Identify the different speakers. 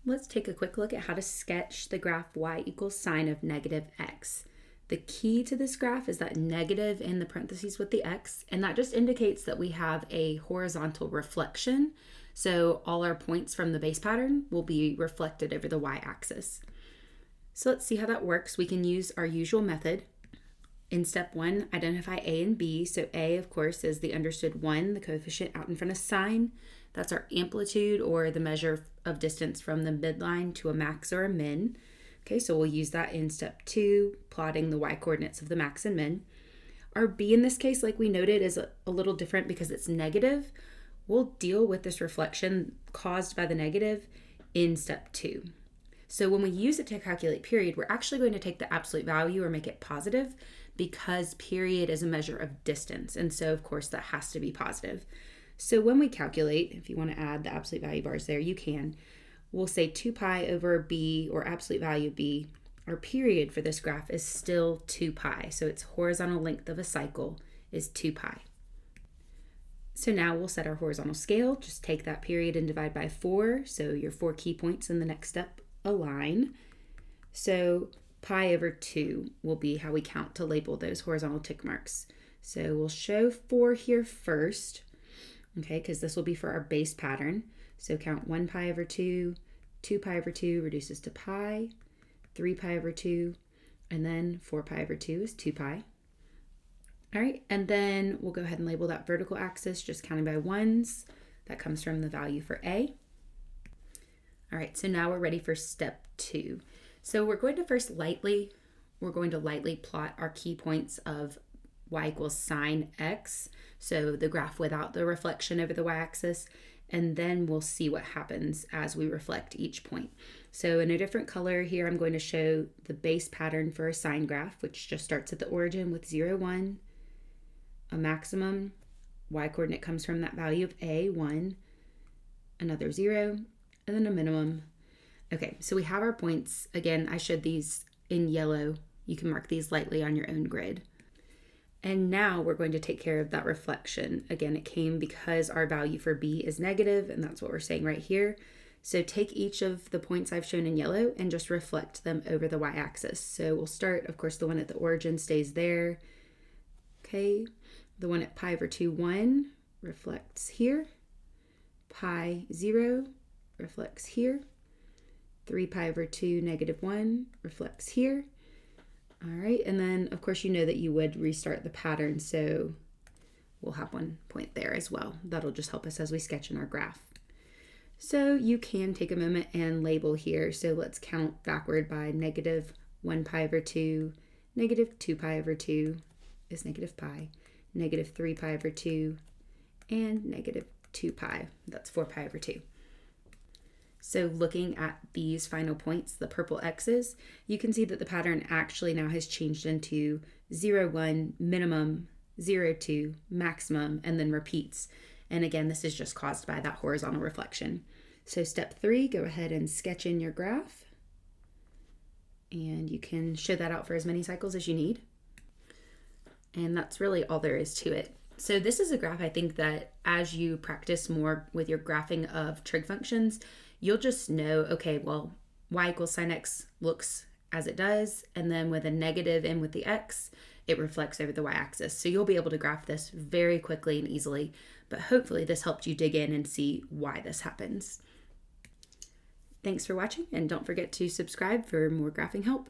Speaker 1: Let's take a quick look at how to sketch the graph y equals sine of negative x. The key to this graph is that negative in the parentheses with the x, and that just indicates that we have a horizontal reflection. So all our points from the base pattern will be reflected over the y-axis. So let's see how that works. We can use our usual method. In step 1, identify a and b. So a, of course, is the understood 1, the coefficient out in front of sine. That's our amplitude, or the measure of distance from the midline to a max or a min. Okay, so we'll use that in step 2, plotting the y-coordinates of the max and min. Our b in this case, like we noted, is a little different because it's negative. We'll deal with this reflection caused by the negative in step 2. So when we use it to calculate period, we're actually going to take the absolute value or make it positive because period is a measure of distance. And so, of course, that has to be positive. So when we calculate, if you want to add the absolute value bars there, you can. We'll say 2 pi over b, or absolute value b. Our period for this graph is still 2 pi. So its horizontal length of a cycle is 2 pi. So now we'll set our horizontal scale. Just take that period and divide by 4. So your 4 key points in the next step align. So pi over 2 will be how we count to label those horizontal tick marks. So we'll show 4 here first, okay, because this will be for our base pattern. So count 1 pi over 2, 2 pi over 2 reduces to pi, 3 pi over 2, and then 4 pi over 2 is 2 pi. All right, and then we'll go ahead and label that vertical axis, just counting by ones. That comes from the value for A. All right, so now we're ready for step 2. So we're going to lightly plot our key points of y equals sine x, so the graph without the reflection over the y-axis, and then we'll see what happens as we reflect each point. So in a different color here, I'm going to show the base pattern for a sine graph, which just starts at the origin with 0, 1, a maximum, y-coordinate comes from that value of a, 1, another 0, and then a minimum. Okay, so we have our points. Again, I showed these in yellow. You can mark these lightly on your own grid. And now we're going to take care of that reflection. Again, it came because our value for b is negative, and that's what we're saying right here. So take each of the points I've shown in yellow and just reflect them over the y-axis. So we'll start, of course, the one at the origin stays there. Okay, the one at pi over 2, 1 reflects here. Pi 0 reflects here. 3 pi over 2, negative 1 reflects here. All right, and then of course you know that you would restart the pattern, so we'll have one point there as well. That'll just help us as we sketch in our graph. So you can take a moment and label here. So let's count backward by negative 1 pi over 2, negative 2 pi over 2 is negative pi, negative 3 pi over 2, and negative 2 pi. That's 4 pi over 2. So looking at these final points, the purple X's, you can see that the pattern actually now has changed into 0, 1, minimum, 0, 2, maximum, and then repeats. And again, this is just caused by that horizontal reflection. So step 3, go ahead and sketch in your graph. And you can show that out for as many cycles as you need. And that's really all there is to it. So this is a graph I think that as you practice more with your graphing of trig functions, you'll just know, okay, well, y equals sine x looks as it does, and then with a negative in with the x, it reflects over the y-axis. So you'll be able to graph this very quickly and easily, but hopefully this helped you dig in and see why this happens. Thanks for watching, and don't forget to subscribe for more graphing help.